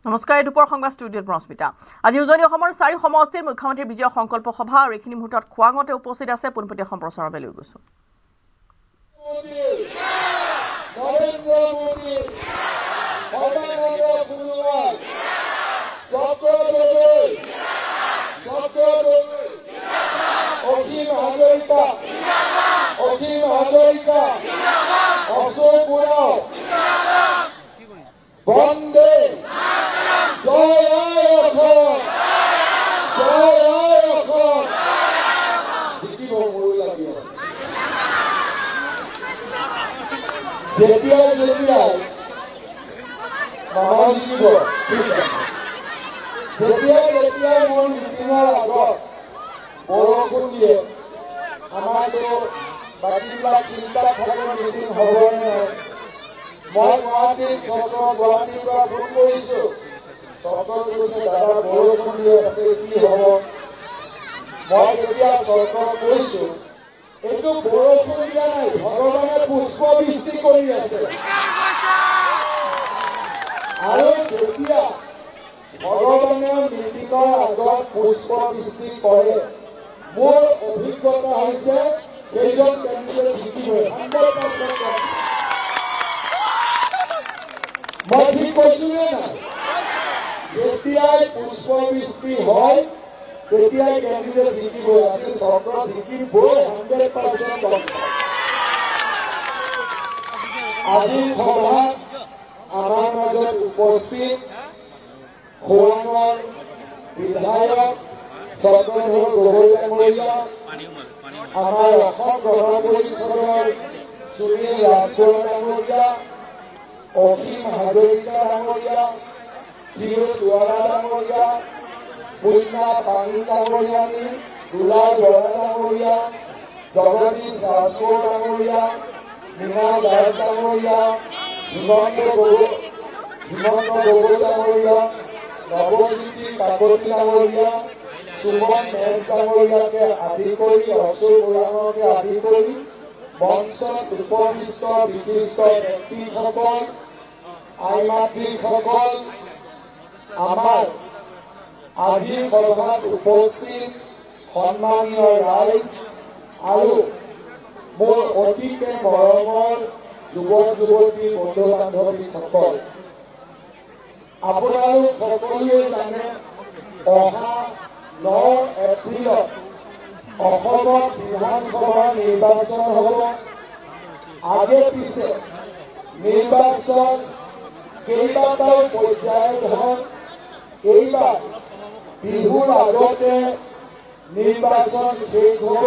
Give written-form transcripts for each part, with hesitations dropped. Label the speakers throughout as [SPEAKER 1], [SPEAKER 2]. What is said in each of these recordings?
[SPEAKER 1] নমস্কাৰ দুপৰ সংবাদ ষ্টুডিঅ'ত প্ৰস্মিতা আজি উজনি অসমৰ 4 সমষ্টিৰ মুখ্যমন্ত্ৰী বিজয় সংকল্প সভা আৰু এইখিনি মুহূৰ্তত খোৱাঙতে উপস্থিত আছে পোনপটীয়া সম্প্ৰচাৰলৈ লৈ গৈছো
[SPEAKER 2] বন্দে যেতিয়াই মোৰ মিটিঙৰ আগত বৰষুণ দিয়ে আমাৰতো বাকীবিলাক চিন্তা থাকে মিটিং হ'বনে নাই মই গুৱাহাটীৰ পৰা ফোন কৰিছোঁ চৰকাৰ কৈছে দাদা বৰষুণ দি আছে কি হ'ব মই তেতিয়া চৰকাৰক কৈছোঁ এইটো বৰষুণ দিয়া নাই ভগৱানে পুষ্পবৃষ্টি কৰি আছে আৰু যেতিয়া ভগৱানে মিটিঙৰ আগত পুষ্পবৃষ্টি কৰে মোৰ অভিজ্ঞতা হৈছে সেইজন কেন্দ্ৰীয় জিকিবই 100% মই ঠিক কৈছোনে নাই যেতিয়াই পুষ্পবৃষ্টি হয় তেতিয়াই কেন্দ্ৰীয় জিকিবই আজি চক্ৰ জিকিবই 100% আজিৰ সভাত আমাৰ মাজত উপস্থিত খোৱাঙৰ বিধায়ক চক্ৰধৰ গগৈ ডাঙৰীয়া আমাৰ অসম গণ পৰিষদৰ সুনীল ৰাজখোৱা ডাঙৰীয়া অসীম হাজৰিকা ডাঙৰীয়া ক্ষীৰোদ দুৱাৰা ডাঙৰীয়া পুণ্যা পানী ডাঙৰীয়ানী দুলাল বৰা ডাঙৰীয়া জগদীশ ৰাজখোৱা ডাঙৰীয়া মীনা দাস ডাঙৰীয়া হিমন্ত গগৈ ডাঙৰীয়া নৱজ্যোতি কাকতি ডাঙৰীয়া সুমন মেচ ডাঙৰীয়াকে আদি কৰি অশোক ওৰাঙকে আদি কৰি মঞ্চত উপবিষ্ট বিশিষ্ট ব্যক্তিসকল আই মাতৃসকল আমাৰ আজিৰ সভাত উপস্থিত সন্মানীয় ৰাইজ আৰু মোৰ অতিকে মৰমৰ যুৱক যুৱতী বন্ধু বান্ধৱীসকল আপোনালোক সকলোৱে জানে অহা 9 এপ্ৰিলত অসমত বিধানসভা নিৰ্বাচন হ'ব আগে পিছে নিৰ্বাচন কেইবাটাও পৰ্যায়ত হয় এইবাৰ বিহুৰ আগতে নিৰ্বাচন শেষ হ'ব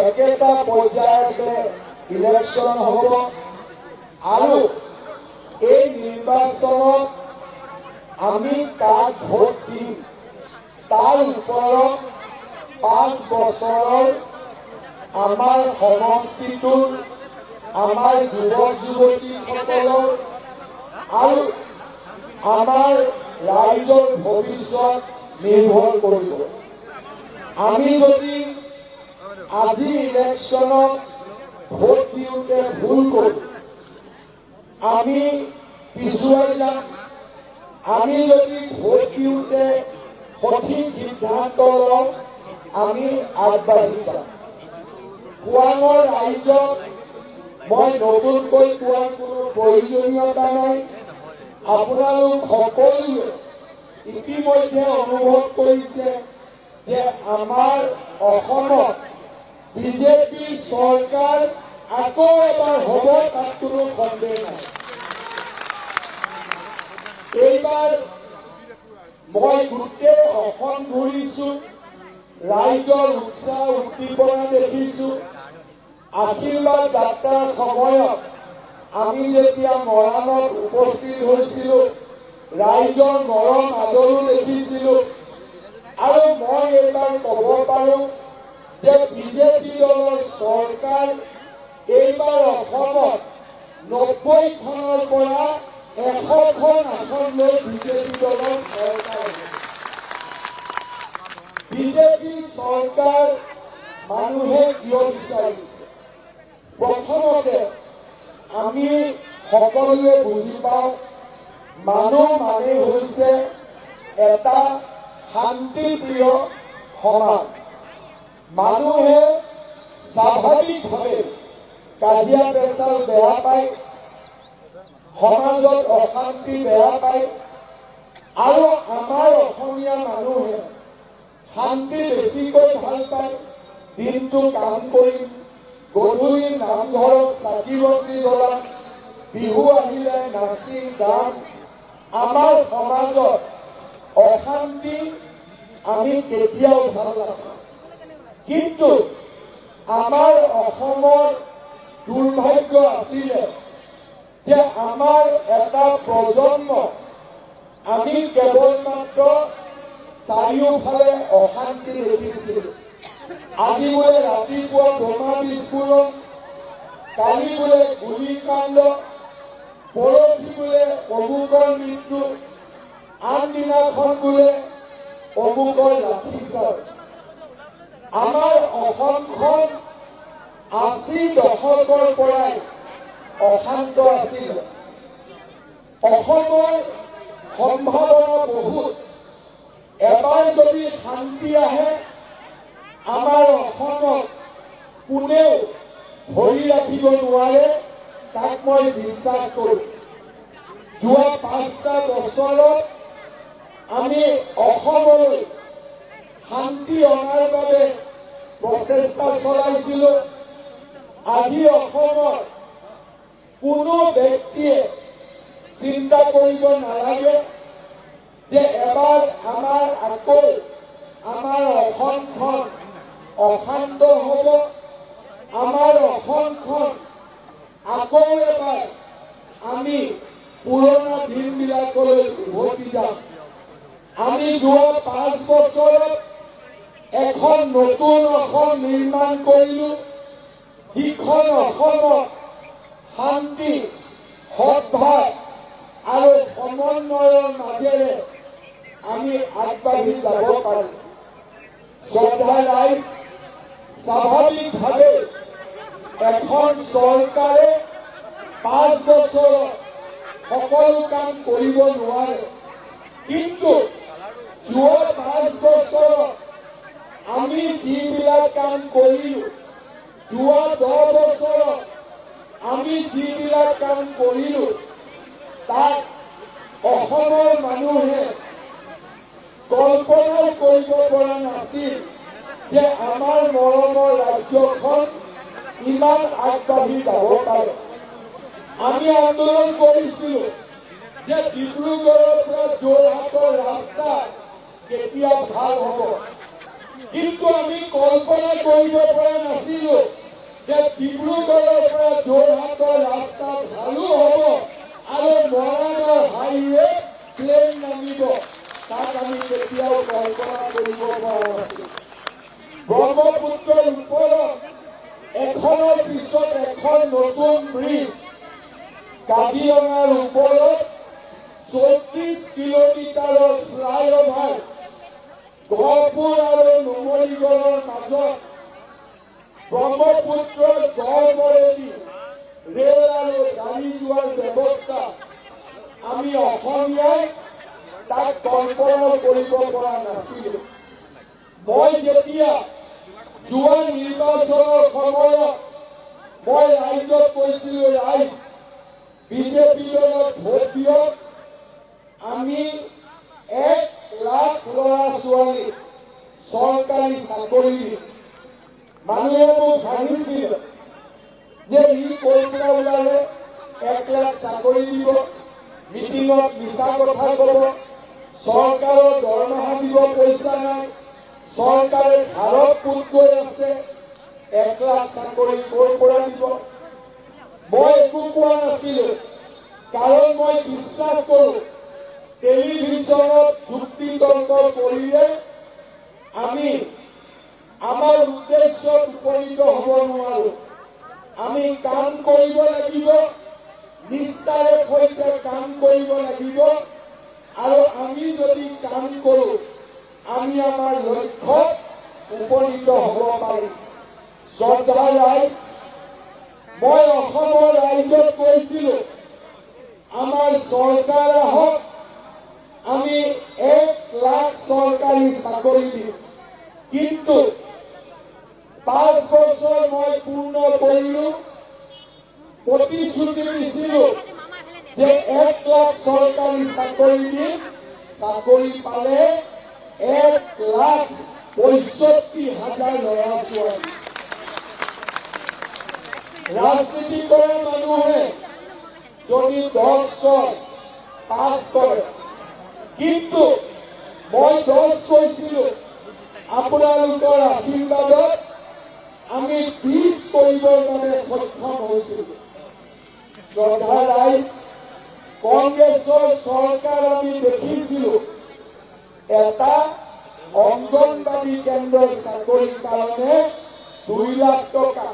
[SPEAKER 2] একেটা পৰ্যায়তে ইলেকশ্যন হ'ব আৰু এই নিৰ্বাচনত আমি কাক ভোট দিম তাৰ ওপৰত 5 বছৰৰ আমাৰ সমষ্টিটোৰ আমাৰ যুৱক যুৱতীসকলৰ আৰু আমাৰ ৰাইজৰ ভৱিষ্যত নিৰ্ভৰ কৰিব আমি যদি আজি ইলেকশ্যনত ভোট দিওঁতে ভুল কৰোঁ আমি পিছুৱাই যাম আমি যদি ভোট দিওঁতে সঠিক সিদ্ধান্ত লওঁ আমি আগবাঢ়ি যাম খোৱাঙৰ ৰাইজক মই নতুনকৈ কোৱাৰ কোনো প্ৰয়োজনীয়তা নাই আপোনালোক সকলোৱে ইতিমধ্যে অনুভৱ কৰিছে যে আমাৰ অসমত বিজেপিৰ চৰকাৰ আকৌ এবাৰ হ'ব তাত কোনো সন্দেহ নাই এইবাৰ মই গোটেই অসম ঘূৰিছোঁ ৰাইজৰ উৎসাহ উদ্দীপনা দেখিছোঁ আশীৰ্বাদ যাত্ৰাৰ সময়ত আমি যেতিয়া মৰাণত উপস্থিত হৈছিলোঁ ৰাইজৰ মৰম আদৰো দেখিছিলোঁ আৰু মই এইবাৰ ক'ব পাৰোঁ যে বিজেপি দলৰ চৰকাৰ এইবাৰ অসমত 90খনৰ পৰা 100খন আসন লৈ বিজেপি দলৰ চৰকাৰ বিজেপি চৰকাৰ মানুহে কিয় বিচাৰিছে প্ৰথমতে আমি সকলোৱে বুজি পাওঁ মানুহ মানে হৈছে এটা শান্তিপ্ৰিয় সমাজ। মানুহে স্বাভাৱিকভাৱে কাজিয়া পেচাল বেয়া পায়, সমাজত অশান্তি বেয়া পায়, আৰু আমাৰ অসমীয়া মানুহে শান্তি বেছিকৈ ভাল পায়। দিনটো কাম কৰিম, গধূলি নামঘৰত চাকি বন্তি জ্বলাম, বিহু আহিলে নাচিম গাম। আমাৰ সমাজত অশান্তি আমি কেতিয়াও ভাল নাপাওঁ। কিন্তু আমাৰ অসমৰ দুৰ্ভাগ্য আছিলে যে আমাৰ এটা প্ৰজন্ম আমি কেৱল মাত্ৰ চাৰিওফালে অশান্তি দেখিছিলোঁ। আজি বোলে ৰাতিপুৱা বোমা বিস্ফোৰণ, কালি বোলে গুলীকাণ্ড, পৰহি বোলে অমুকৰ মৃত্যু, আনদিনাখন বোলে অমুকৰ লাঠিচাৰ্জ। আমাৰ অসমখন ৮০ দশকৰ পৰাই অশান্ত আছিল। অসমৰ সম্ভাৱনা বহুত। এবাৰ যদি শান্তি আহে, আমাৰ অসমক কোনেও ধৰি ৰাখিব নোৱাৰে, তাক মই বিশ্বাস কৰোঁ। যোৱা ৫টা বছৰত আমি অসমলৈ শান্তি অনাৰ বাবে প্ৰচেষ্টা চলাইছিলোঁ। আজি অসমৰ কোনো ব্যক্তিয়ে চিন্তা কৰিব নালাগে যে এবাৰ আকৌ আমাৰ অসমখন অশান্ত হ'ব, আমাৰ অসমখন আকৌ এবাৰ আমি পুৰণা দিনবিলাকলৈ উভতি যাম। আমি যোৱা ৫ বছৰত এখন নতুন অসম নিৰ্মাণ কৰিলোঁ, যিখন অসমত শান্তি, সদ্ভাৱ আৰু সমন্বয়ৰ মাজেৰে আমি আগবাঢ়ি যাব পাৰোঁ। শ্ৰদ্ধা ৰাইজ, স্বাভাৱিকভাৱে এখন চৰকাৰে ৫ বছৰত সকলো কাম কৰিব নোৱাৰে। কিন্তু যোৱা ৫ বছৰত আমি যিবিলাক কাম কৰিলোঁ, যোৱা ১০ বছৰত আমি যিবিলাক কাম কৰিলোঁ, তাক অসমৰ মানুহে কল্পনাও কৰিব পৰা নাছিল যে আমাৰ মৰমৰ ৰাজ্যখন ইমান আগবাঢ়ি যাব পাৰে। আমি আন্দোলন কৰিছিলোঁ যে ডিব্ৰুগড়ৰ পৰা যোৰহাটৰ ৰাস্তা কেতিয়া ভাল হ'ব, কিন্তু আমি কল্পনা কৰিব পৰা নাছিলোঁ যে ডিব্ৰুগড়ৰ পৰা যোৰহাটৰ ৰাস্তা ভালো হ'ব আৰু মৰাণৰ হাইৱে প্লেন নামিব, তাক আমি কেতিয়াও কল্পনা কৰিব পৰা নাছিলোঁ। ব্ৰহ্মপুত্ৰৰ ওপৰত এখনৰ পিছত এখন নতুন ব্ৰিজ, কাজিৰঙাৰ ওপৰত ৩৪ কিলোমিটাৰৰ ফ্লাইঅভাৰ, গহপুৰ আৰু নুমলীগড়ৰ মাজত ব্ৰহ্মপুত্ৰৰ গড়মূৰেদি ৰেল আৰু গাড়ী যোৱাৰ ব্যৱস্থা আমি অসমীয়াই তাক কল্পনা কৰিব পৰা নাছিলোঁ। মই যেতিয়া যোৱা নিৰ্বাচনৰ সময়ত মই ৰাইজক কৈছিলোঁ, ৰাইজ বিজেপি দলক ভোট দিয়ক, আমি ১ লাখ ল'ৰা-ছোৱালী চৰকাৰী চাকৰি দিম। মানুহে মোক হাঁহিছিল যে ই ক'ৰ পৰা ওলালে ১ লাখ চাকৰি দিব, মিটিঙত মিছা কথা ক'ব, চৰকাৰৰ দৰমহা দিব পইচা নাই, চৰকাৰে ধাৰত পোত গৈ আছে, ১ লাখ চাকৰি ক'ৰ পৰা দিব। মই একো কোৱা নাছিলোঁ, কাৰণ মই বিশ্বাস কৰোঁ টেলিভিছনত যুক্তি তৰ্ক কৰিলে আমি আমাৰ উদ্দেশ্যত উপনীত হ'ব নোৱাৰোঁ। আমি কাম কৰিব লাগিব, নিষ্ঠাৰে সৈতে কাম কৰিব লাগিব, আৰু আমি যদি কাম কৰোঁ আমি আমাৰ লক্ষ্যত উপনীত হ'ব পাৰিম। শ্ৰদ্ধা ৰাইজ, মই অসমৰ ৰাইজক কৈছিলোঁ আমাৰ চৰকাৰ আহক, আমি 1 লাখ চৰকাৰী চাকৰি দিম। কিন্তু 5 বছৰ মই পূৰ্ণ কৰিলো, প্ৰতিশ্ৰুতি দিছিলো যে 1 লাখ চৰকাৰী চাকৰি দিম, চাকৰি পালে 1,65,000 ল'ৰা ছোৱালী। ৰাজনীতি কৰা মানুহে যদি 10 কয় 5 কৰে, কিন্তু মই 10 কৈছিলো, আপোনালোকৰ আশীৰ্বাদত আমি 20 কৰিবৰ বাবে সক্ষম হৈছিলো। শ্ৰদ্ধা ৰাইজ, কংগ্ৰেছৰ চৰকাৰ আমি দেখিছিলো এটা অংগনবাড়ী কেন্দ্ৰৰ চাকৰিৰ কাৰণে 2 লাখ টকা,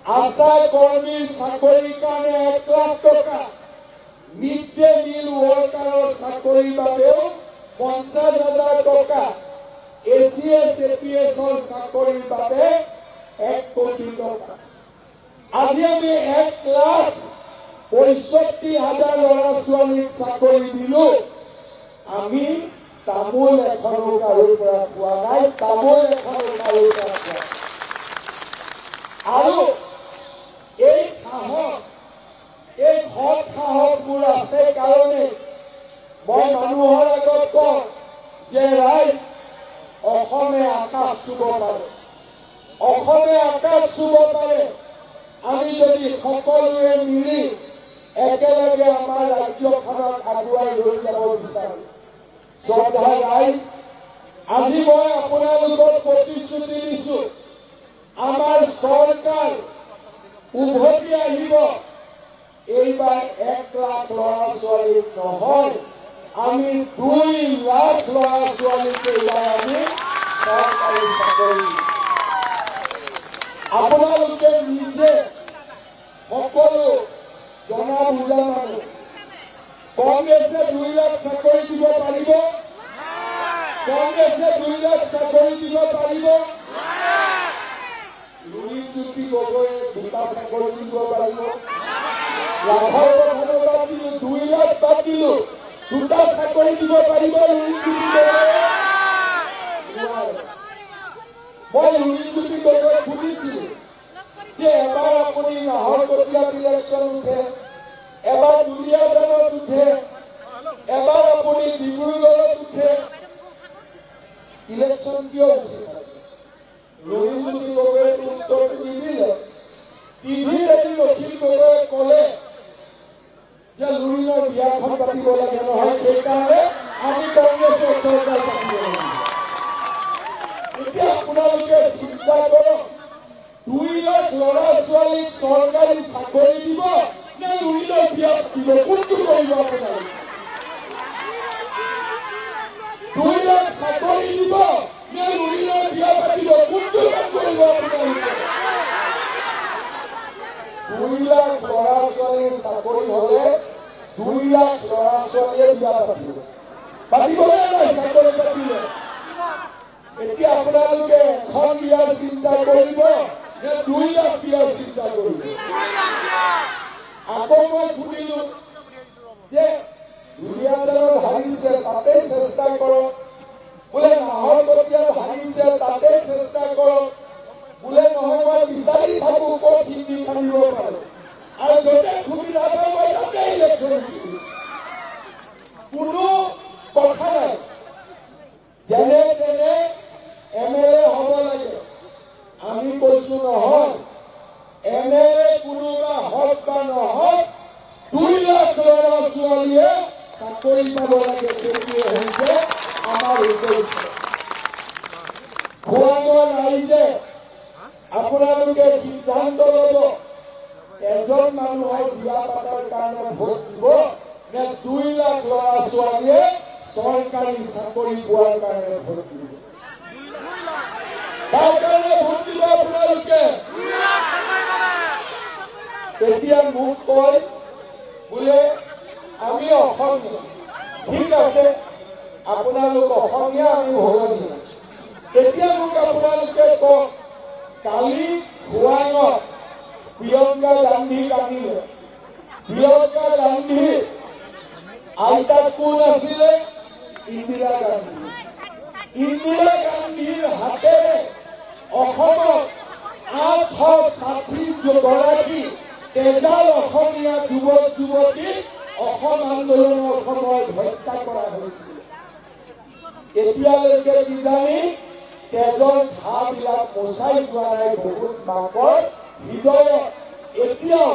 [SPEAKER 2] আশা কৰ্মীৰ চাকৰিৰ কাৰণে 1 লাখ টকা, মিড ডে মিল ৱৰ্কাৰৰ চাকৰিৰ বাবেও 50,000 টকা, ACS APSৰ চাকৰিৰ বাবে 1 কোটি টকা। আজি আমি 1,65,000 ল'ৰা ছোৱালীক চাকৰি দিলো। আমি তামোল এখনো কাৰোৰ পৰা পোৱা নাই, তামোল এখনো কাৰোৰ পৰা পোৱা নাই। আৰু এই সাহস, এই সৎ সাহসবোৰ আছে কাৰণে মই মানুহৰ আগত কওঁ যে ৰাইজ, অসমে আকাশ চুব পাৰে, অসমে আকাশ চুব পাৰে। আমি যদি সকলোৱে মিলি একেলগে আমাৰ ৰাজ্যখনক আগুৱাই লৈ যাব বিচাৰো। শ্ৰদ্ধা ৰাইজ, আজি মই আপোনালোকক প্ৰতিশ্ৰুতি দিছো, আমাৰ চৰকাৰ উভতি আহিব। এইবাৰ 1 লাখ ল'ৰা ছোৱালীক নহয়, আমি 2 লাখ ল'ৰা ছোৱালীক এইবাৰ আমি চৰকাৰী চাকৰি দিম। আপোনালোকে নিজে সকলো জনা বুজা মানুহ, কংগ্ৰেছে 2 লাখ চাকৰি দিব পাৰিব? কংগ্ৰেছে 2 লাখ চাকৰি দিব পাৰিব? লুৰিণজ্যোতি গগৈয়ে 2টা চাকৰি দিব পাৰিব? লাভৰ কথা বাদ দিলো, 2 লাখ বাদ দিলো, 2টা চাকৰি দিব পাৰিব লুৰিণজ্যোতি গগৈয়ে? মই লুৰিণজ্যোতি গগৈক সুধিছিলো যে এবাৰ আপুনি নাহৰকটীয়াত ইলেকশ্যন উঠে, এবাৰ দুলীয়াজানত উঠে, এবাৰ আপুনি ডিব্ৰুগড়ত উঠে, ইলেকশ্যন কিয় উঠি থাকে? লুৰিণজ্যোতি গগৈয়ে উত্তৰটো নিদিলে। টিভিত এদিন অখিল গগৈয়ে ক'লে যে লুৰিণৰ বিয়াখন পাতিব লাগে নহয়, সেইকাৰণে আমি কংগ্ৰেছৰ চৰকাৰ পাতিব লাগিব। এতিয়া আপোনালোকে চিন্তা কৰক, 2 লাখ ল'ৰা ছোৱালীক চৰকাৰী চাকৰি দিব নে লুৰিণৰ বিয়া পাতিব? কোনটো কৰিব আপোনালোকে? 2 লাখ চাকৰি দিব নে লুৰিণৰ বিয়া পাতিব? কোনটো কাম কৰিব আপোনালোকে? 2 লাখ ল'ৰা ছোৱালীৰ চাকৰি হলে 2 লাখ ল'ৰা ছোৱালীয়ে বিয়া পাতিব। পাতিবনে নাই চাকৰি পাতিলে? এতিয়া আপোনালোকে এখন বিয়াৰ চিন্তা কৰিব নে 2 লাখ বিয়াৰ চিন্তা কৰিব? আকৌ মই সুধিলো যে দুলীয়াজানত হাৰিছে তাতে চেষ্টা কৰক, বোলে নাহৰকটীয়াত হাৰিছে তাতে চেষ্টা কৰক, বোলে নহয় মই বিচাৰি থাকো ক'ত হিন্দী খানিব পাৰো, আৰু য'তে সুবিধা পাওঁ মই তাতে ইলেকশ্যন দিম। কোনো কথা নাই, যেনে তেনে MLA হ'ব লাগে। আমি কৈছো নহয়, MLA কোনোবা হওক বা নহওক, 2 লাখ ল'ৰা ছোৱালীয়ে চাকৰি পাব লাগে, সেইটোৱে হৈছে আমাৰ উদ্দেশ্য। খোৱাঙৰ ৰাইজে আপোনালোকে সিদ্ধান্ত ল'ব, এজন মানুহৰ বিয়া পাতাৰ কাৰণে ভোট দিব নে 2 লাখ ল'ৰা ছোৱালীয়ে চৰকাৰী চাকৰি পোৱাৰ কাৰণে ভোট দিব? তাৰ কাৰণে ভোট দিব আপোনালোকে? তেতিয়া মোক কয় বোলে আমি অসমীয়া। ঠিক আছে, আপোনালোক অসমীয়া, আমি ভগনীয়া। এতিয়া মোক আপোনালোকে কওক, কালি খোৱাঙত প্ৰিয়ংকা গান্ধীক আনিলে, প্ৰিয়ংকা গান্ধী আইতাক কোন আছিলে? ইন্দিৰা গান্ধী। ইন্দিৰা গান্ধীৰ হাতেৰে অসমত 860 গৰাকী তেজাল অসমীয়া যুৱক যুৱতীক অসম আন্দোলনৰ সময়ত হত্যা কৰা হৈছিল। এতিয়ালৈকে কিজানি তেজৰ ঘাঁবিলাক মোচাই যোৱা নাই বহুত মাকৰ হৃদয়ত, এতিয়াও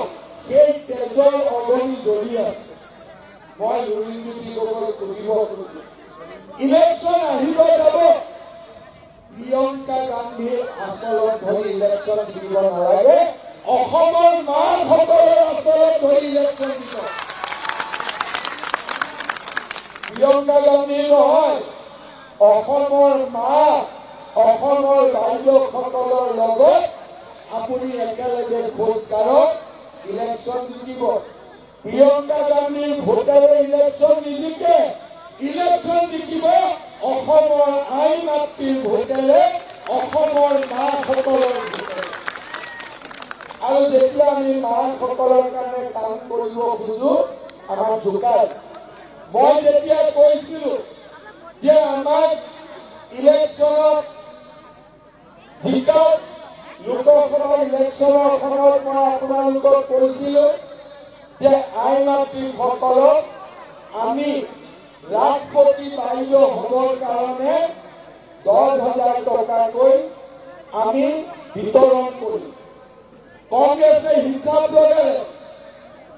[SPEAKER 2] সেই তেজৰ অগণি জ্বলি আছে। মই লুৰিণজ্যোতি গগৈক সুধিব খুজিছো, ইলেকশ্যন আহিব যাব, প্ৰিয়ংকা গান্ধীৰ আচলত ধৰি ইলেকশ্যন দিব নালাগে, অসমৰ মাকসকলৰ আচলত ধৰি ইলেকশ্যন দিব। প্ৰিয়ংকা গান্ধী নহয়, অসমৰ মা, অসমৰ বাইদেউসকলৰ লগত আপুনি একেলগে খোজ কাঢ়ক, ইলেকশ্যন জিকিব। প্ৰিয়ংকা গান্ধীৰ ভোটেৰে ইলেকশ্যন নিজিকে, ইলেকশ্যন জিকিব অসমৰ আই মাতৃৰ ভোটেৰে, অসমৰ মাসকলৰ ভোটেৰে। আৰু যেতিয়া আমি মাসকলৰ কাৰণে কাম কৰিব খোজো, আমাক জোকায়। মই যেতিয়া কৈছিলো যে আমাক ইলেকশ্যনত জিকাওক, লোকসভা ইলেকশ্যনৰ মই আপোনালোকক কৈছিলো যে আই মাতৃসকলক আমি লাখপতি বাইদেউ হ'বৰ কাৰণে 10,000 টকাকৈ আমি বিতৰণ কৰিম। কংগ্ৰেছে হিচাপ লগালে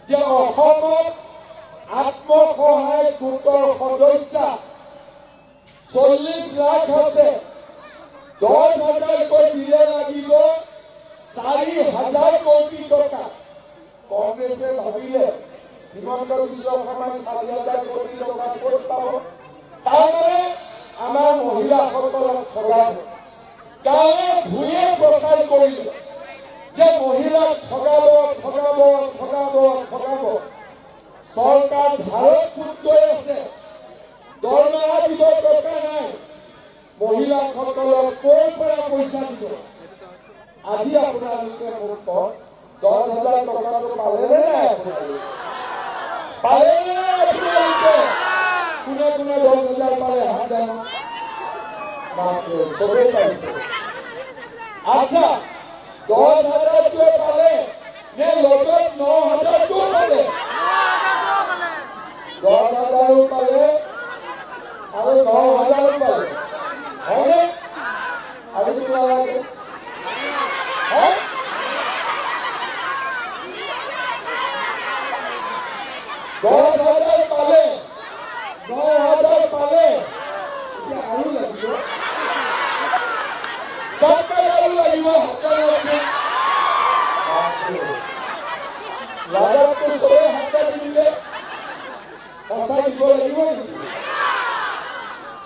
[SPEAKER 2] যে অসমত আত্মসহায়ক গোটৰ সদস্য 40 লাখ আছে, 10,000কৈ দিলে লাগিব 4,000 কোটি টকা। কংগ্ৰেছে ভাবিলে হিমন্ত বিশ্ব শৰ্মাই 4,000 কোটি টকা ক'ত পাব, তাৰমানে আমাৰ মহিলাসকলক ঠগাব। গাঁৱে ভূঞে প্ৰচাৰ কৰিলে যে মহিলাক ঠগাব ঠগাব ঠগাব ঠগাব। চৰকাৰ ধাৰত সুদ গৈ আছে, দৰমহা দিব টকা নাই, মহিলাসকলক ক'ৰ পৰা পইচা দিব? আজি আপোনালোকে মোক কওক, 10,000 টকাটো পালেনে নাই? আপোনালোকে পালেনে নাই? আপোনালোকে কোনে কোনে 10,000 পালে হাত দাঙক। বাপৰে, চবেই পাইছে। আচ্ছা, 10,000টোৱে পালে নে লগত 9,000টোও পালে? 10,000ও পালে আৰু 9,000ও পালে, হয়নে? আৰু কি নালাগে? 10,000 পালে, 9,000 পালে, এতিয়া আৰু লাগিব, কাক আৰু লাগিব? হাতে লাগাতো চবে হাতে দিলে সঁচা দিব লাগিব নেকি?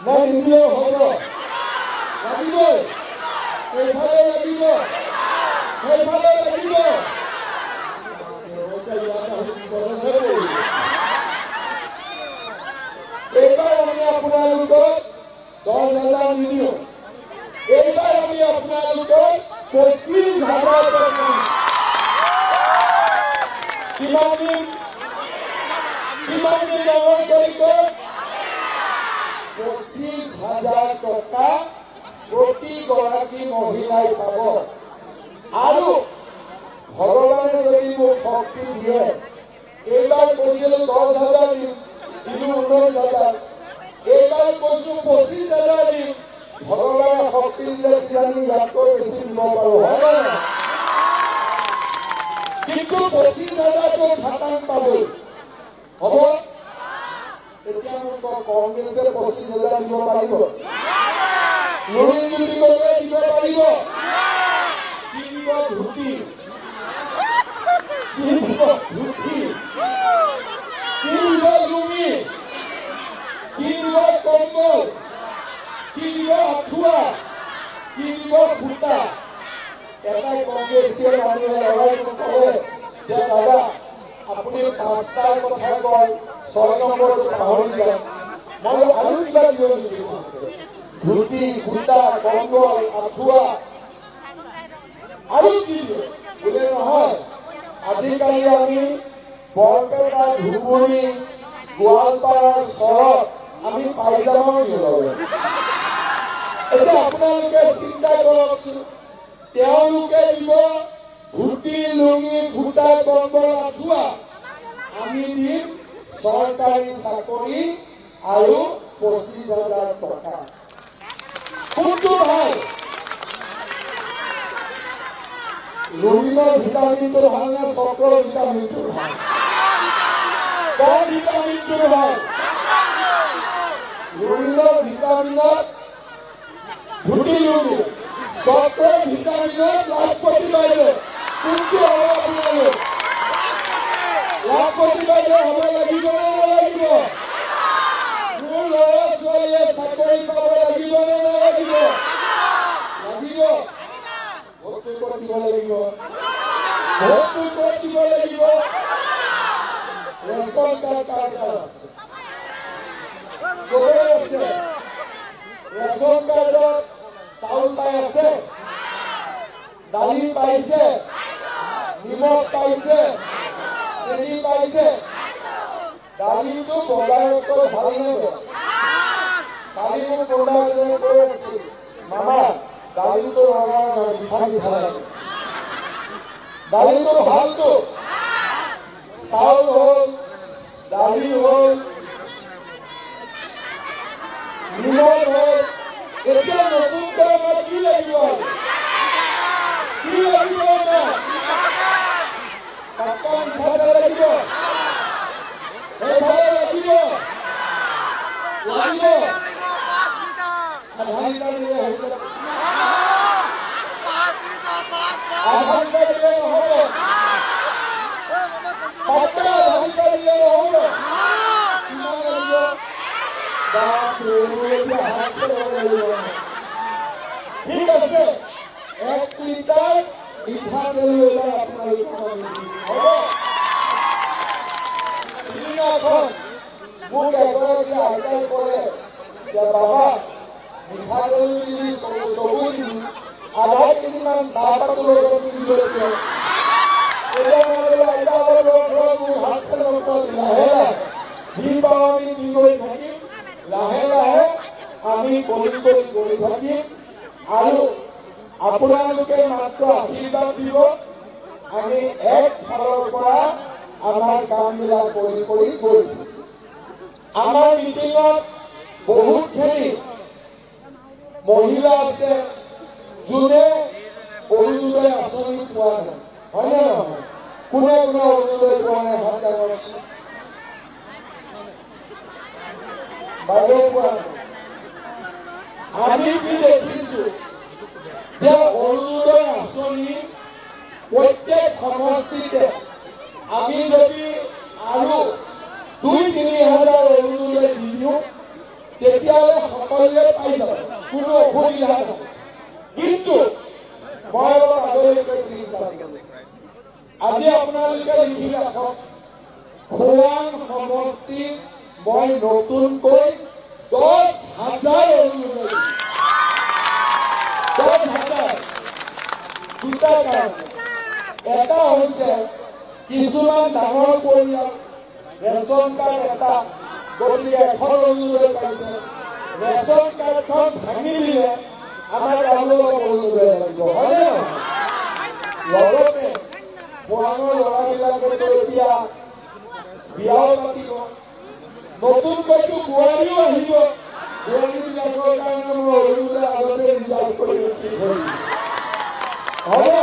[SPEAKER 2] না নিদিলেও হ'ব? লাগিবই, এইফালে লাগিব, সেইফালে লাগিব। এইবাৰ আমি আপোনালোকক 10,000 নিদিওঁ, এইবাৰ আমি আপোনালোকক 25,000 টকা। কিমান দিন ডাঙৰ কৰিব? 25,000 টকা প্ৰতিগৰাকী মহিলাই পাব। আৰু ভগৱানে যদি মোক শক্তি দিয়ে, এইবাৰ কৈছিলো 10,000 দিম, কিন্তু 19,000, এইবাৰ কৈছো 25,000 দিম। ভগৱানে শক্তি দিলে কিজানি ইয়াতকৈ বেছি দিব পাৰো, হয় নে? কিন্তু 25,000টো খাটাং পাবই, হ'ব? এতিয়া মোক কংগ্ৰেছে 25,000 দিব পাৰিব? লুৰিণজ্যোতি গগৈয়ে দিব পাৰিব? কি দিব? ধুতি। কি দিব? ধুতি। কি দিব? লুঙি। কি দিব? কম্বল। কি দিব? আঁঠুৱা। কি দিব? সূতা। এটাই কংগ্ৰেছীয় মানুহে লগাই ক'লে যে দাদা আপুনি 5টাৰ কথা কয়, 6 নম্বৰটো পাহৰি যায়। মই আৰু কিবা দিব নেকি? ধুতি, সূতা, কম্বল, আঁঠুৱা আৰু কি দিয়ে? বোলে নহয়, আজিকালি আমি বৰপেটা ধুবুৰী গোৱালপাৰাৰ চৰত আমি পাইজামাও দিওঁ। এতিয়া আপোনালোকে চিন্তা কৰকচোন, তেওঁলোকে দিব ধুতি লুঙি ঘোটা কম্বল আঁঠুৱা, আমি দিম চৰকাৰী চাকৰি আৰু 25,000 টকা। কোনটো ভাল? লুঙিনৰ ভিটামিনটো ভাল নে চক্ৰৰ ভিটামিনটো ভাল? কৰ ভিটামিনটো ভাল? লুঙিনৰ ভিটামিনত ধুতি লুঙি, চক্ৰৰ ভিটামিনত লাখপতি বাইদেউ। কোনটো হ'ব আপোনালোক? লাখপতি বাইদেউ হ'ব লাগিব নে নালাগিব? মোৰ ল'ৰা ছোৱালীয়ে চাকৰি পাব লাগিব নে নালাগিব? লাগিব। ভোটটো ক'ত দিব লাগিব? ভোটটো ক'ত দিব লাগিব? ৰেচন কাৰ্ড আছে, চবৰে আছে। ৰেচন কাৰ্ডত চাউল পাই আছে, দালি পাইছে, নিমখ পাইছে, চেনি পাইছে। দালিটো বজাৰতকৈ ভাল নেবে? কালি মোক কোনোবা এজনে কৈ আছিল, মামা দালিটো ৰঙা মিঠা মিঠা লাগে। দালিটো ভালটো, চাউল হ'ল, দালি হ'ল, নিমখ হ'ল। এতিয়া নতুনকৈ আমাৰ কি লাগিব? কি লাগিব? পাক্কা মিঠাতেল লাগিব, সেইফালে লাগিব, লাগিব। আধা লিটাৰ দিলে হ'ব, আধা লিটাৰ দিলে নহ'ব, পাক্কা আধা লিটাৰ দিলে নহ'ব। কিমান লাগিব? ঠিক আছে, 1 লিটাৰ মিঠাতেল লৈ আপোনালোকে হ'ব। সিদিনাখন মোক এগৰাকী আইতাই ক'লে যে বাবা মিঠাতেল দিবি, চবু দিবি, আধা কেজিমান চাহপাতৰ লগত মিলি দিয়। এতিয়া মই আইতা মোৰ হাতখন নকল, লাহে লাহে যি পাওঁ আমি দি গৈ থাকিম, লাহে লাহে আমি কৰি থাকিম। আৰু আপোনালোকে মাত্ৰ আশীৰ্বাদ দিব, আমি একফালৰ পৰা আমাৰ কামবিলাক কৰি গৈ থাকিম। আমাৰ মিটিঙত বহুতখিনি মহিলা আছে যোনে অৰুণোদয় আঁচনি পোৱা নাই, হয়নে নহয়? কোনে কোনে অৰুণোদয় পোৱা নাই হাত ডাঙৰচোন। বাইদেউ পোৱা নাই। আমি কি দেখিছো যে অৰুণোদয় আঁচনি প্ৰত্যেক সমষ্টিতে আমি যদি আৰু 2-3 হাজাৰ অৰুণোদয় দি দিওঁ, তেতিয়াহ'লে সকলোৱে পাই যাব, কোনো অসুবিধা নাই। কিন্তু মই অলপ আগলৈকে চিন্তা কৰিম। আজি আপোনালোকে লিখি ৰাখক, খোৱাং সমষ্টিত মই নতুনকৈ 10,000 অৰুণোদয় দিম। 10,000 দুটা কাৰণ। এটা হৈছে কিছুমান ডাঙৰ পৰিয়াল, ৰেচন কাৰ্ড এটা, গতিকে এখন অৰুণোদয় পাইছে। ৰেচন কাৰ্ডখন ভাঙি দিলে আমাৰ তেওঁলোকক অৰুণোদয় লাগিব, হয়নে নহয়? লগতে খোৱাঙৰ ল'ৰাবিলাকেতো এতিয়া বিয়াও পাতিব, নতুনকৈতো বোৱাৰীও আহিব। বোৱাৰীবিলাকৰ কাৰণে মই অৰুণোদয় আগতে ৰিজাৰ্ভ কৰি ৰাখি থৈ দিছোঁ, হ'ব?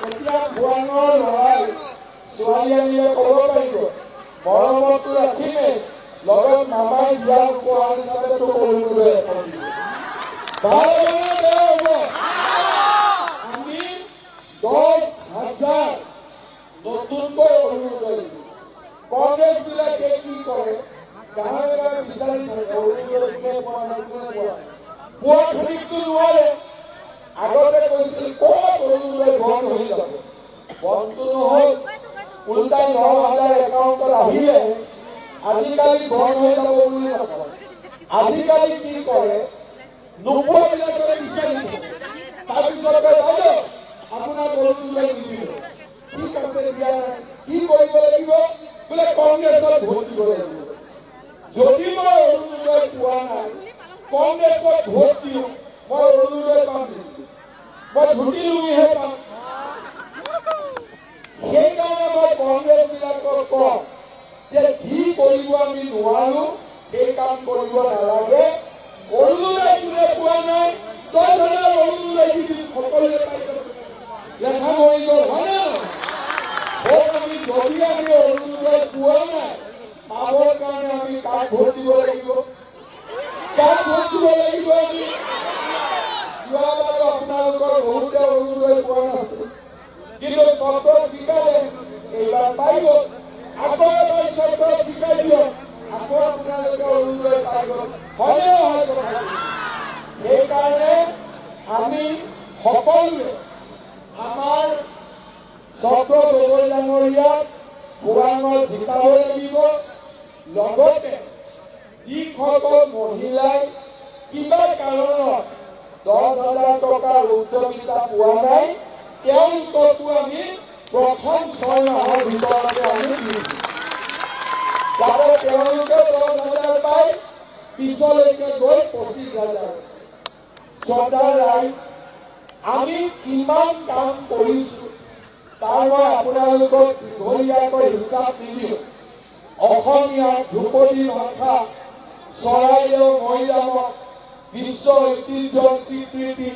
[SPEAKER 2] এতিয়া খোৱাঙৰ ল'ৰাই ছোৱালী আনিলে ক'ব পাৰিব, মৰমতো ৰাখিমেই, লগত মামাই বিয়া উপহাৰ হিচাপে তোক অৰুণোদয় এখন দিব। ভাল হ'ব নে বেয়া হ'ব? আমি 10,000 নতুনকৈ অৰুণোদয় দিম। কংগ্ৰেছবিলাকে কি কৰে, গাঁৱে গাঁৱে বিচাৰি থাকে অৰুণোদয় কোনে পোৱা নাই, কোনে পোৱা নাই। পোৱা খিনিকতো নোৱাৰে। আগতে কৈছিল ক'ত অৰুণোদয় বন্ধ হৈ যাব, বন্ধটো নহ'ল, উল্টাই 9,000 একাউণ্টত আহিলে। আজিকালি বন্ধ হৈ যাব বুলি নকয়। আজিকালি কি কৰে, নোপোৱাবিলাকে বিচাৰি থাকে। তাৰপিছত বাইদেউ আপোনাক অৰুণোদয় নিদিলে, ঠিক আছে দিয়া নাই, কি কৰিব লাগিব? কংগ্ৰেছত ভোট দিব লাগিব যদি মই অৰুণোদয় পোৱা নাই কংগ্ৰেছত ভোট দিওঁ মই অৰুণোদয় পাম নেকি মই ধুতি লুঙিহে পাম সেইকাৰণে মই কংগ্ৰেছ বিলাকক কওঁ যে যি কৰিব আমি নোৱাৰো সেই কাম কৰিব নালাগে অৰুণোদয় কোনে পোৱা নাই 10,000 অৰুণোদয় দি দিম সকলোৱে পাই যাব লেখা মৰি গ'ল হয়নে ভোট আমি যদি আমি অৰুণোদয় পোৱা নাই পাবৰ কাৰণে আমি কাক ভোট দিব লাগিব কাক ভোট দিব লাগিব আমি যোৱাবাৰ আপোনালোকৰ বহুতে অৰুণোদয় পোৱা নাছিল কিন্তু চৰকাৰ শিকালে এইবাৰ পাই গ'ল আকৌ এবাৰ চৰকাৰ শিকাই দিয়ক আকৌ আপোনালোকে অৰুণোদয় পাই গ'ল হয়নে নহয় কথা সেইকাৰণে আমি সকলোৱে আমাৰ চক্ৰ গগৈ ডাঙৰীয়াক খোৱাঙত জিকাব লাগিব লগতে যিসকল মহিলাই কিবা কাৰণত 10,000 টকাৰ উদ্যোগিতা পোৱা নাই তেওঁলোককো আমি প্ৰথম 6 মাহৰ ভিতৰতে আমি দিম যাতে তেওঁলোকে 10,000 পায় পিছলৈকে গৈ 25,000 শ্ৰদ্ধাৰ ৰাইজ আমি কিমান কাম কৰিছো তাৰ মই আপোনালোকক দীঘলীয়াকৈ হিচাপ নিদিওঁ অসমীয়া ধ্ৰুপদী ভাষা চৰাইদেউ মৈদামত বিশ্ব ঐতিহ্যৰ স্বীকৃতি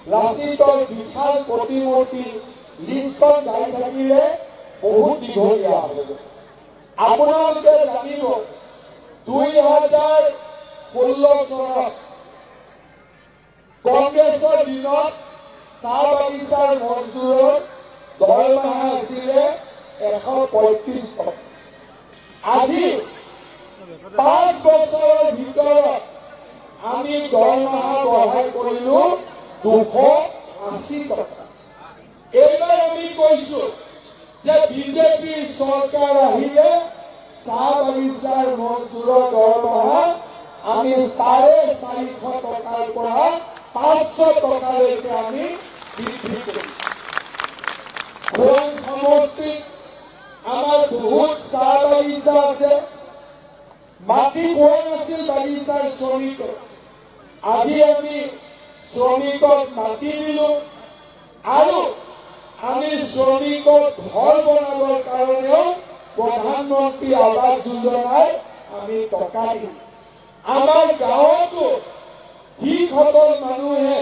[SPEAKER 2] লাচিতৰ বিশাল প্ৰতিমূৰ্তি লিষ্টখন গাই থাকিলে বহুত দীঘলীয়া হ'ব আপোনালোকে জানিব 2016 চনত কংগ্ৰেছৰ দিনত চাহ বাগিচাৰ মজদুৰৰ দৰমহা আছিলে 135 টকা আজি 5 বছৰৰ ভিতৰত আমি দৰমহা বঢ়াই কৰিলো 280 টকা এইবাৰ আমি কৈছো যে বিজেপিৰ চৰকাৰ আহিলে চাহ বাগিচাৰ মজদুৰৰ দৰমহা আমি 450 টকাৰ পৰা 500 টকালৈকে আমি বৃদ্ধি কৰিম খোৱাং সমষ্টিত আমাৰ বহুত চাহ বাগিচা আছে মাটি পোৱা নাছিল বাগিচাৰ শ্ৰমিকক আজি আমি শ্ৰমিকক মাটি দিলো আৰু আমি শ্ৰমিকক ঘৰ বনাবৰ কাৰণেও প্ৰধানমন্ত্ৰী আৱাস যোজনাৰ আমি টকা দিম আমাৰ গাঁৱতো যিসকল মানুহে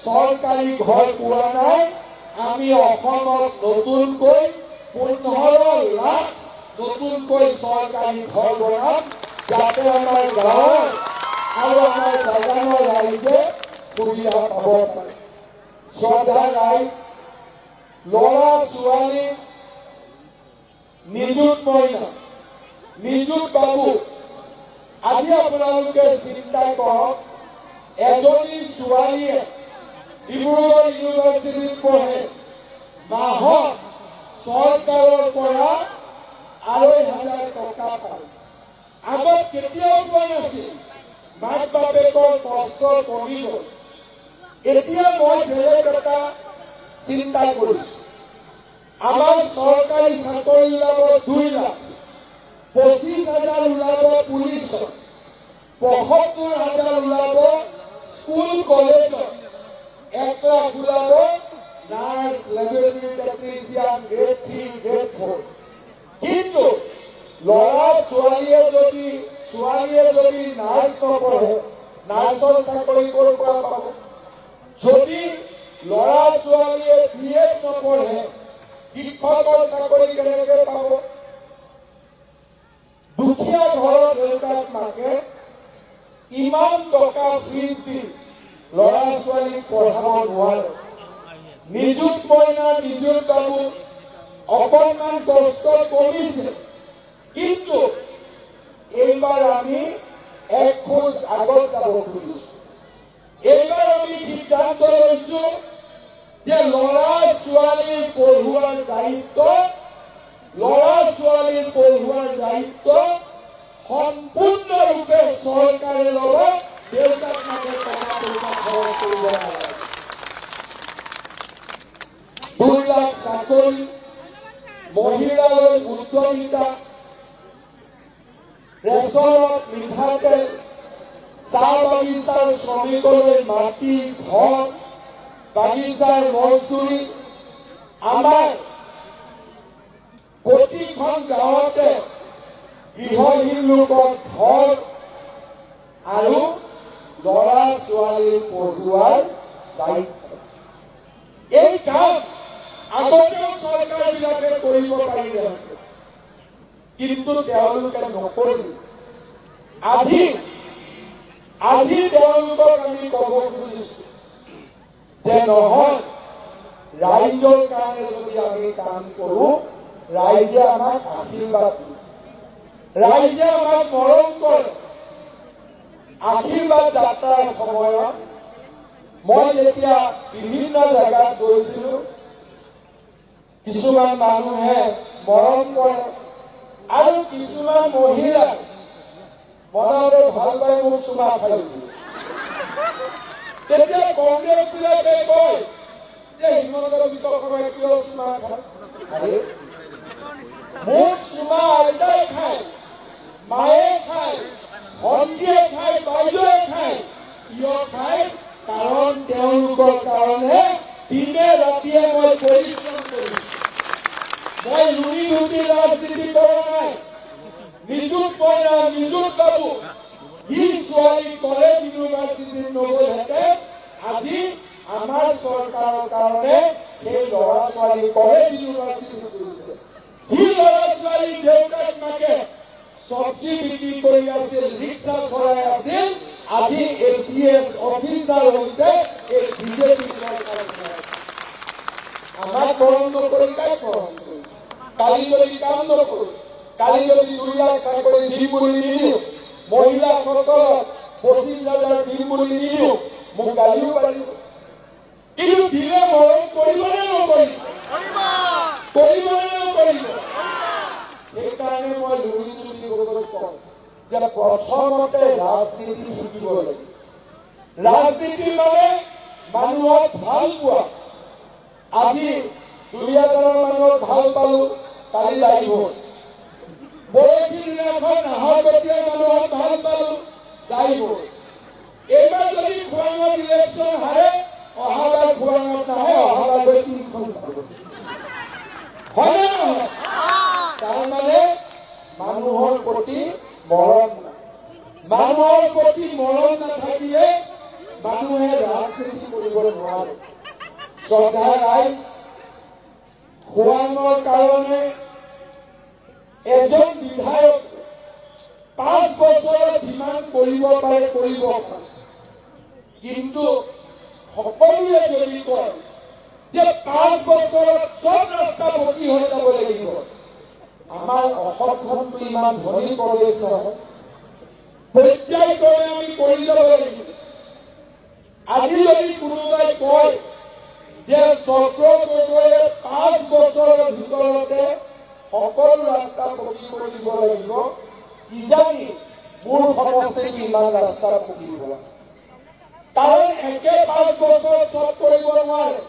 [SPEAKER 2] চৰকাৰী ঘৰ পোৱা নাই আমি অসমত নতুনকৈ 15 লাখ নতুনকৈ চৰকাৰী ঘৰ বনাম যাতে আমাৰ গাঁৱৰ আৰু আমাৰ বাগানৰ ৰাইজে সুবিধা পাব পাৰে শ্ৰদ্ধা ৰাইজ ল'ৰা ছোৱালী নিযুত মইনা নিযুত বাবু আজি আপোনালোকে চিন্তা কৰক এজনী ছোৱালীয়ে ডিব্ৰুগড় ইউনিভাৰ্চিটিত পঢ়ে মাহত চৰকাৰৰ পৰা 2,500 টকা পায় আগত কেতিয়াও পোৱা নাছিল মাক বাপেকৰ কষ্ট কমি গ'ল এতিয়া মই বেলেগ এটা চিন্তা কৰিছো আমাৰ চৰকাৰী চাকৰি ওলাব 2 লাখ 25,000 ওলাব পুলিচত 75,000 ওলাব স্কুল কলেজত 1 লাখ ওলাব nurse laboratory technician grade 3 grade 4 কিন্তু ল'ৰা ছোৱালীয়ে যদি নাৰ্ছ নপঢ়ে নাৰ্ছৰ চাকৰি ক'ৰ পৰা পাব যদি ল'ৰা ছোৱালীয়ে BEd নপঢ়ে শিক্ষকৰ চাকৰি কেনেকৈ পাব দুখীয়া ঘৰৰ দেউতাক মাকে ইমান টকা ফিজ দি ল'ৰা ছোৱালীক পঢ়াব নোৱাৰে নিযুত মইনা নিযুত বাবু অকণমান কষ্ট কমিছে কিন্তু এইবাৰ আমি এক খোজ আগত যাব খুজিছো এইবাৰ আমি সিদ্ধান্ত লৈছো যে ল'ৰা ছোৱালীৰ পঢ়ুৱাৰ দায়িত্ব সম্পূৰ্ণৰূপে চৰকাৰে ল'ব দেউতাক মাকে টকা পইচা খৰচ কৰিব নালাগে 2 লাখ চাকৰি মহিলালৈ উদ্যমিতা ৰেচনত মিঠাতেল, চাহ বাগিচাৰ শ্ৰমিকলৈ মাটি, ঘৰ, বাগিচাৰ মজদুৰি, আমাৰ প্ৰতিখন গাঁৱতে গৃহহীন লোকৰ ঘৰ আৰু ল'ৰা ছোৱালী পঢ়ুৱাৰ দায়িত্ব। এই কাম আগতেও চৰকাৰবিলাকে কৰিব পাৰিলে, কিন্তু তেওঁলোকে নকৰিলে। আজি তেওঁলোকক আমি ক'ব খুজিছো যে নহয়, ৰাইজৰ কাৰণে যদি আমি কাম কৰো, ৰাইজে আমাক আশীৰ্বাদ দিয়ে, ৰাইজে আমাক মৰম কৰে। আশীৰ্বাদ যাত্ৰাৰ সময়ত মই যেতিয়া বিভিন্ন জেগাত গৈছিলো, কিছুমান মানুহে মৰম কৰে আৰু কিছুমান মহিলা মনতে ভাল পাই মোক চুমা খাই দিয়ে। তেতিয়া কংগ্ৰেছবিলাকে কয় যে হিমন্ত বিশ্ব শৰ্মাই কিয় চুমা খায়? মোক চুমা আইতাই খায়, মায়ে খায়, ভণ্টিয়ে খায়, বাইদেৱে খায়। কিয় খায়? কাৰণ তেওঁলোকৰ কাৰণে দিনে ৰাতিয়ে মই পৰিশ্ৰম কৰিছো। মই লুনি লুটি ৰাজনীতি কৰা নাই। নিজুত মইনা, নিজুত বাবু, সি ছোৱালী কলেজ ইউনিভাৰ্চিটিত নগলহেঁতেন, আজি আমাৰ চৰকাৰৰ কাৰণে সেই ল'ৰা ছোৱালী কলেজ ইউনিভাৰ্চিটিত গৈছে। সি ল'ৰা ছোৱালী দেউতাক মাকে চব্জি বিক্ৰী কৰি আছিল, ৰিক্সা চলাই আছিল, আজি ACS অফিচাৰ হৈছে এই বিজেপি চৰকাৰৰ। আমাক মৰম নকৰি কাক মৰম কৰি? কালি যদি কাম নকৰো, কালি যদি 2 লাখ চাকৰি দিম বুলি নিদিওঁ, মহিলাসকলক 25,000 দিম বুলি নিদিওঁ, মোক গালিও পাৰিব। কিন্তু দিলে মৰম কৰিবনে নকৰিব? কৰিবনে নকৰিব? সেইকাৰণে মই লুৰি লুৰি গগৈক কওঁ যে প্ৰথমতে ৰাজনীতি শিকিব লাগিব। ৰাজনীতি মানে মানুহক ভাল পোৱা। আজি 2,000 মানুহক ভাল পালো, কালি লাগিব। পৰহি দিনাখন নাহৰকটীয়া মানুহক ভাল পালো, লাগিব। এইবাৰ যদি খোৱাঙত ইলেকশ্যন হাৰে, অহাবাৰ খোৱাঙত নাহে, অহাবাৰ গৈ 3খন পাব। হয় নে নহয়? তাৰমানে মানুহৰ প্ৰতি মৰম নাই। মানুহৰ প্ৰতি মৰম নাথাকিলে মানুহে ৰাজনীতি কৰিব নোৱাৰে। শ্ৰদ্ধা ৰাইজ, খোৱাঙৰ কাৰণে এজন বিধায়ক 5 বছৰত যিমান কৰিব পাৰে কৰিব পাৰে, কিন্তু সকলোৱে যদি কয় যে 5 বছৰত চব ৰাস্তা পকী হৈ যাব লাগিব, আমাৰ অসমখনটো ইমান ধনী প্ৰদেশ নহয়। পৰ্যায়ক্ৰমে আমি কৰি যাব লাগিব। আজি যদি কোনোবাই কয় যে চক্ৰ গগৈয়ে 5 বছৰৰ ভিতৰতে সকলো ৰাস্তা পকী কৰি দিব লাগিব, কিজানি মোৰ সমষ্টিত ইমান ৰাস্তা পকী দিব। কাৰণ একে 5 বছৰত চব কৰিব নোৱাৰে।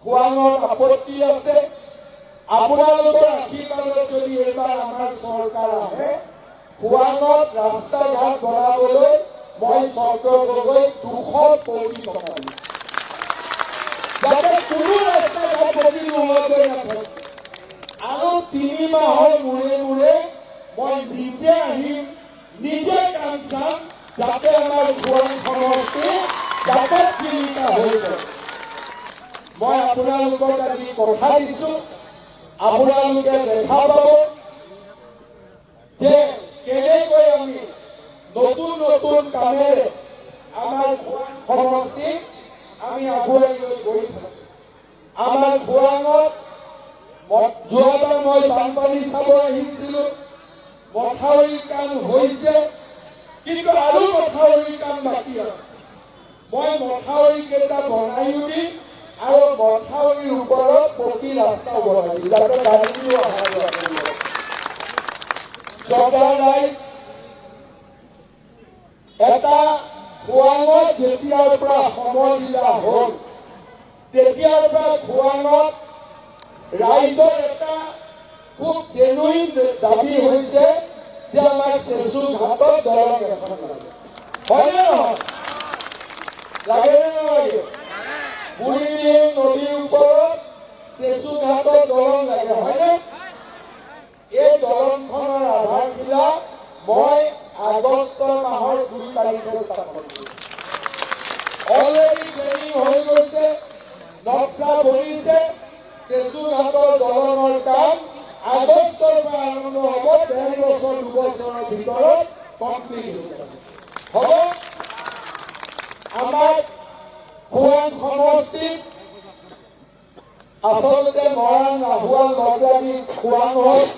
[SPEAKER 2] খোৱাঙত আপত্তি আছে। আপোনালোকৰ আশীৰ্বাদত যদি এইবাৰ আমাৰ চৰকাৰ আহে, খোৱাঙত ৰাস্তা ঘাট বনাবলৈ মই চক্ৰ গগৈক 200 কোটি টকা দিম, যাতে কোনো ৰাস্তা ঘাট পকী নোহোৱাকৈ নাথাকে। আৰু 3 মাহৰ মূৰে মূৰে মই নিজে আহিম, নিজে কাম চাম, যাতে আমাৰ খোৱাং সমষ্টি জাকত জিলিকা হৈ পৰে। মই আপোনালোকক আজি কথা দিছো, আপোনালোকে দেখা পাব যে কেনেকৈ আমি নতুন নতুন কামেৰে আমাৰ সমষ্টিক আমি আগুৱাই লৈ গৈ থাকোঁ। আমাৰ খোৱাঙত যোৱাবাৰ মই বানপানী চাব আহিছিলো, মথাউৰিৰ কাম হৈছে, কিন্তু আৰু মথাউৰিৰ কাম বাকী আছে। মই মথাউৰি কেইটা বনাইও দিম আৰু মথাউৰিৰ ওপৰত পকী ৰাস্তা বনাই দিম, যাতে গাড়ীও অহা যোৱা কৰিব। শ্ৰদ্ধা ৰাইজ, এটা খোৱাঙত যেতিয়াৰ পৰা সমৰলীলা হ'ল, তেতিয়াৰ পৰা খোৱাঙত ৰাইজৰ এটা খুব জেনুইন দাবী হৈছে যে আমাক চেচু ঘাটত দলং এখন লাগে হয়নে নহয় লাগেনে নালাগে বুঢ়ীদিহিং নদীৰ ওপৰত চেচু ঘাটত দলং লাগে হয়নে এই দলংখনৰ আধাৰশিলা মই আগষ্ট মাহৰ 2 তাৰিখে স্থাপন কৰিছোঁ অলৰেডি ট্ৰেইনিং হৈ গৈছে নক্সা বনিছে চেচু ঘাটৰ দলঙৰ কাম আগষ্টৰ পৰা আৰম্ভ হ'ব 1.5 বছৰ 2 বছৰৰ ভিতৰত কমপ্লিট হ'ব আমাৰ খোৱাং সমষ্টিত আচলতে মৰাণ ৰাহুৱা লগানি খোৱাঙত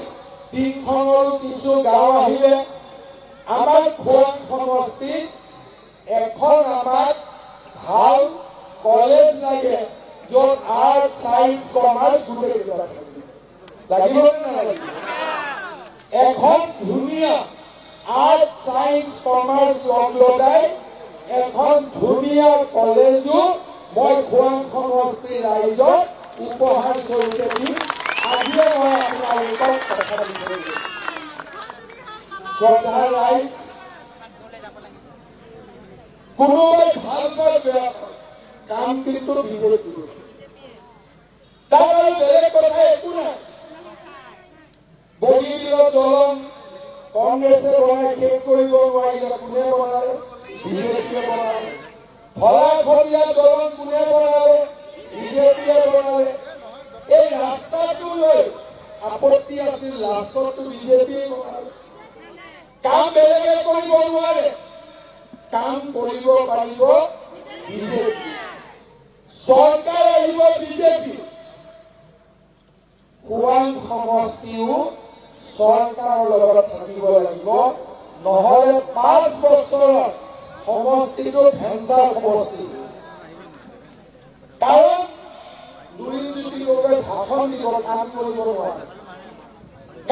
[SPEAKER 2] তিনখনৰো কিছু গাঁও আহিলে আমাৰ খোৱাং সমষ্টিত এখন আমাক ভাল কলেজ লাগে য'ত আৰ্ট সায়েন্স কমাৰ্চ গোটেইকেইটা থাকিব লাগিব নে নালাগিব এখন ধুনীয়া আৰ্ট সায়েন্স কমাৰ্চ লগ লগাই এখন ধুনীয়া কলেজো মই খোৱাং সমষ্টিৰ ৰাইজক উপহাৰ স্বৰূপে দিম আজিয়ে মই আপোনালোকক কথা দিবলৈ শ্ৰদ্ধাৰ ৰাইজ কোনোবাই ভাল পায় বেয়া পায় কাম কিন্তু বিজেপি তাৰ আৰু বেলেগ কথা একো নাই বগীবিলৰ দলং কংগ্ৰেছে বনাই শেষ কৰিব নোৱাৰিলে কোনে বনালে বিজেপিয়ে বনালে ফলাফলীয়া দলং কোনে বনালে বিজেপিয়ে বনালে এই ৰাস্তাটো লৈ আপত্তি আছিল লাষ্টতো বিজেপিয়ে বনালে কাম বেলেগে কৰিব নোৱাৰে কাম কৰিব পাৰিব বিজেপি চৰকাৰ আহিব বিজেপি খোৱাং সমষ্টিও চৰকাৰৰ লগত থাকিব লাগিব নহলে 5 বছৰত সমষ্টিটো ভেঞ্চাৰ সমষ্টি কাৰণ দুই ভাষণ দিব কাম কৰিব নোৱাৰে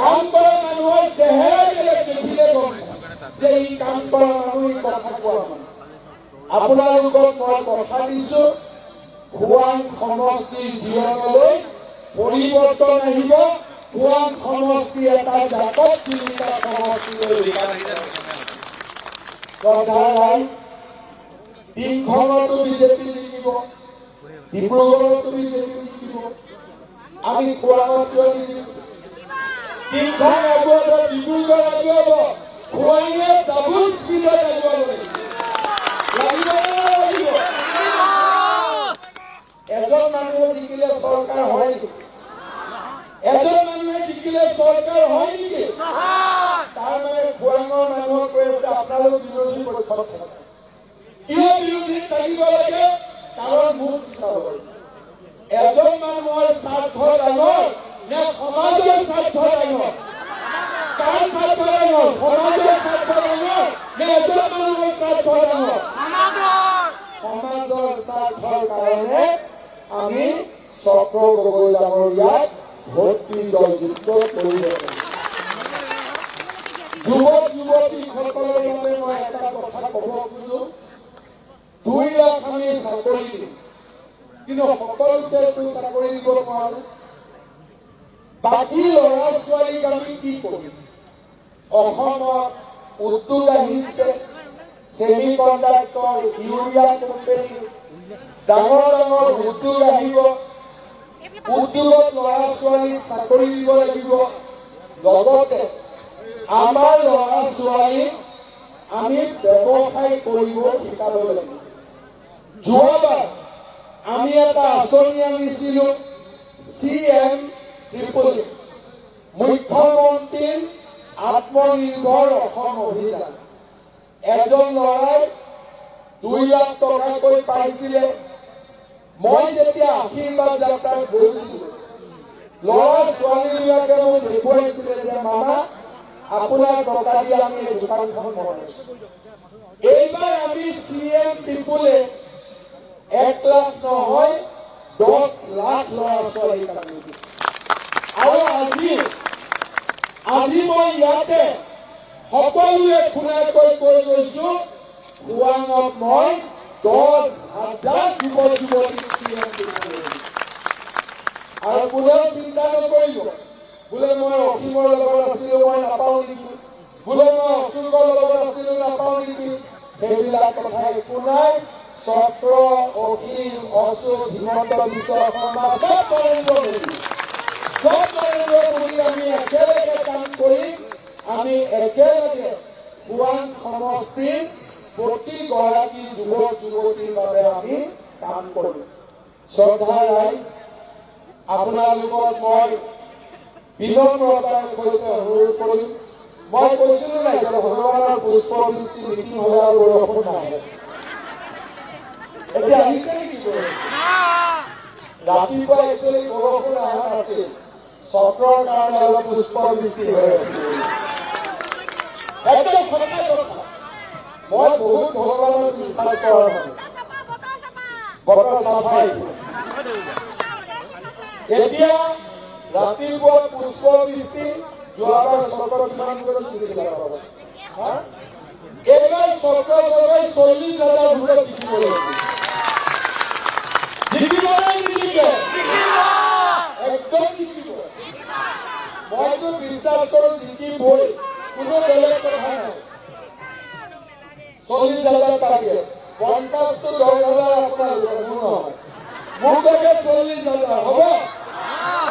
[SPEAKER 2] কাম কৰা মানুহৰ চেহেৰা বেলেগ দেখিলে গম যে ই কাম কৰা মানুহ কথা কোৱা মানুহ আপোনালোকক মই কথা দিছো খোৱাং সমষ্টিৰ জীৱনলৈ পৰিৱৰ্তন আহিব খোৱাং সমষ্টি এটা জাকত তিনিটা সমষ্টিলৈ শ্ৰদ্ধাৰ ৰাইজ তিনিখনতো বিজেপি জিকিব ডিব্ৰুগড়তো বিজেপি জিকিব আমি খোৱাঙত কিয় নিজিকো তিনিখন আগুৱাব ডিব্ৰুগড় আগুৱাব খোৱাঙে ডাবুল স্পীডত আগুৱাব লাগিব এজন মানুহে জিকিলে চৰকাৰ হয় নেকি এজন মানুহে জিকিলে চৰকাৰ হয় নেকি তাৰ মানে খোৱাঙৰ মানুহক কৈ আছে আপোনালোক বিৰোধী পক্ষত থাকে কিয় বিৰোধী থাকিব লাগে কাৰণ মোক চাব এজন মানুহৰ স্বাৰ্থ ডাঙৰ নে সমাজৰ স্বাৰ্থ ডাঙৰ কাৰ স্বাৰ্থ ডাঙৰ সমাজৰ স্বাৰ্থ ডাঙৰ নে এজন মানুহৰ স্বাৰ্থ ডাঙৰ সমাজৰ স্বাৰ্থৰ কাৰণে আমি চক্ৰ গগৈ ডাঙৰীয়াক ভোট দি জয়যুক্ত কৰিব যুৱক যুৱতীসকলৰ বাবে মই এটা কথা ক'ব খোজো 2 লাখ আমি চাকৰি দিম কিন্তু সকলোকে চাকৰি দিব নোৱাৰো বাকী ল'ৰা ছোৱালীক আমি কি কৰিম অসমত উদ্যোগ আহিছে ছেমি কণ্ডাক্টৰ ইউৰিয়া কোম্পানী ডাঙৰ ডাঙৰ উদ্যোগ আহিব উদ্যোগত ল'ৰা ছোৱালীক চাকৰি দিব লাগিব লগতে আমাৰ ল'ৰা ছোৱালীক আমি ব্যৱসায় কৰিব শিকাব লাগিব যোৱাবাৰ আমি এটা আঁচনি আনিছিলো CM ত্ৰিপুলী মুখ্যমন্ত্ৰীৰ আত্মনিৰ্ভৰ অসম অভিযান এজন ল'ৰাই 2 লাখ টকাকৈ পাইছিলে মই যেতিয়া আশীৰ্বাদ যাত্ৰাত গৈছিলো ল'ৰা ছোৱালীবিলাকে মোক দেখুৱাইছিলে যে মামা আপোনাৰ টকা দি আমি এই দোকানখন বনাইছো এইবাৰ আমি CM ত্ৰিপুলে 1 লাখ নহয় 10 লাখ ল'ৰা ছোৱালীক আমি দিম আৰু আজি মই ইয়াতে সকলোৱে খুনাকৈ কৈ গৈছো খোৱাঙত মই 10,000 যুৱক যুৱতীক CM ত্ৰিপুলে আৰু কোনেও চিন্তা নকৰিব বোলে মই অসীমৰ লগত আছিলো মই নাপাওঁ নেকি বোলে এইবিলাক কথা একো নাই চক্ৰ অখিল অশোক হিমন্ত বিশ্ব শৰ্মা চব নৰেন্দ্ৰ মোদী আমি একেলগে কাম কৰি আমি একেলগে খোৱাং সমষ্টিৰ প্ৰতিগৰাকী যুৱক যুৱতীৰ বাবে আমি কাম কৰোঁ শ্ৰদ্ধা ৰাইজ আপোনালোকক মই বিনম্ৰতাৰ সৈতে অনুৰোধ কৰিম মই কৈছিলো নাই যে ভগৱানৰ পুষ্পবৃষ্টি নীতি হ'লে আৰু বৰষুণ নাহে এতিয়া আহিছে নেকি ৰাতিপুৱা একচুৱেলি বৰষুণ অহা নাছিল চক্ৰৰ কাৰণে অলপ পুষ্পবৃষ্টি হৈ আছিল একদম সঁচা কথা মই বহুত ভগৱানৰ বিশ্বাস কৰা মানুহ বতৰ চাফাই এতিয়া ৰাতিপুৱা পুষ্পবৃষ্টি যোৱাবাৰ চক্ৰ কিমান বজাত দিছিল এইবাৰ চক্ৰ লগাই 40,000 ভোটত জিকিব জিকিব একদম জিকিব মইতো বিশ্বাস কৰো জিকিবই কোনো বেলেগ কথা নাই 40,000 টাৰ্গেট 50 to 10,000 আপোনালোকৰ মোৰ নহয় মোৰ লাগে 40,000 হ'ব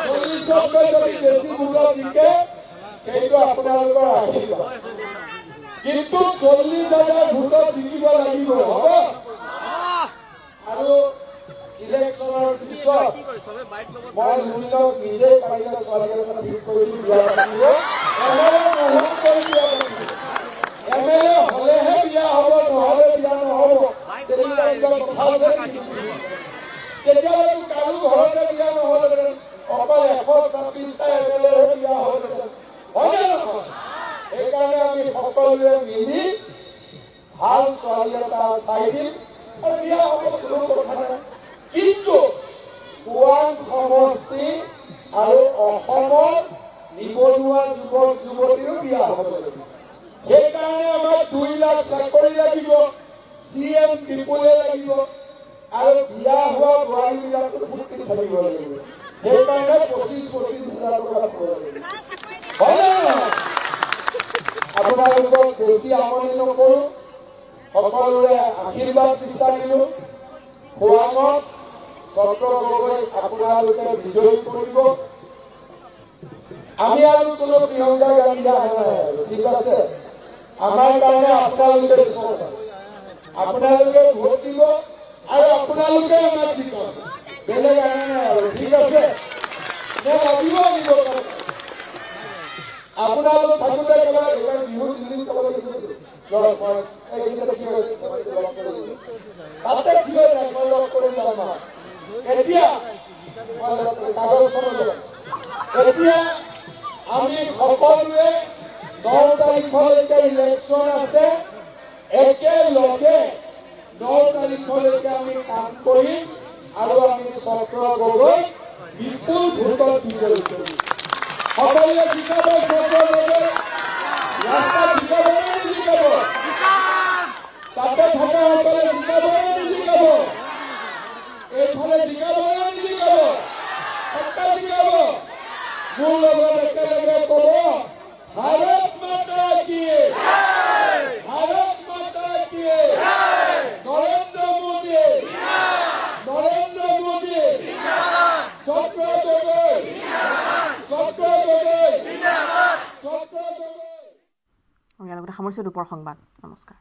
[SPEAKER 2] 40তকৈ যদি বেছি ভোটত জিকে সেইটো আপোনালোকৰ আশীৰ্বাদ কিন্তু 40,000 ভোটত জিকিব লাগিব হ'ব আৰু ইলেকশ্যনৰ পিছত মই লুইনক নিজেই পাৰিলে ছোৱালী এটা ঠিক কৰি বিয়া পাতিব এমএলএ হ'লেহে বিয়া হ'ব নহ'লে বিয়া নহ'ব তেনেকুৱা কথা আছে তেতিয়াহ'লে কাৰো ঘৰতে বিয়া নহ'লহেঁতেন অকল 126টা এমএলএহে বিয়া হ'লহেঁতেন হয়নে নহয় সেইকাৰণে আমি সকলোৱে মিলি ভাল ছোৱালী এটা চাই দিম আৰু বিয়া হ'ব কোনো কথা নাই কিন্তু খোৱাং সমষ্টি আৰু অসমৰ নিবনুৱা যুৱক যুৱতীও বিয়া হ'ব লাগিব সেইকাৰণে আমাক 2 লাখ চাকৰি লাগিব CM পিপুলে লাগিব আৰু বিয়া হোৱা বোৱাৰীবিলাকৰ ফুৰ্তি থাকিব লাগিব সেইকাৰণে 25,000 টকা দিব লাগিব হয়নে নহয় আপোনালোকক বেছি আমনি নকৰো সকলোৰে আশীৰ্বাদ বিচাৰিলো খোৱাঙত চক্ৰ গগৈ আপোনালোকে বিজয়ী কৰিব আমি আৰু কোনো প্ৰিয়ংকা গান্ধী অহা নাই আৰু ঠিক আছে আমাৰ কাৰণে আপোনালোকে ওচৰত আপোনালোকে ভোট দিব আৰু আপোনালোকে আমাক জিকাব বেলেগ অহা নাই আৰু ঠিক আছে লাগিব আপোনালোক থাকোঁতে একেবাৰে এইবাৰ বিহু 3 দিন ক'ব লাগিব তাতে কি হয় মই লগ কৰি যাম এতিয়া এতিয়া আমি সকলোৱে 9 তাৰিখলৈকে ইলেকশ্যন আছে একেলগে 9 তাৰিখলৈকে আমি কাম কৰিম আৰু আমি চক্ৰ গগৈ বিপুল ভোটত বিজয়ী কৰিম সকলোৱে জিকাব চক্ৰ গগৈ ৰাস্তা জিকাব নিজিকাব তাতে থকা সকলে জিকাব নিজিকাব এইফালে জিকাব নিজিকাব সত্তা জিকাব মোৰ লগত একেলগে ক'ব ভাৰত মাতা কি ভাৰত মাতা কি নৰেন্দ্ৰ মোদী চক্ৰ গগৈ চক্ৰ গগৈ চক্ৰ গগৈ
[SPEAKER 1] সামৰিছোঁ দুপৰ সংবাদ নমস্কাৰ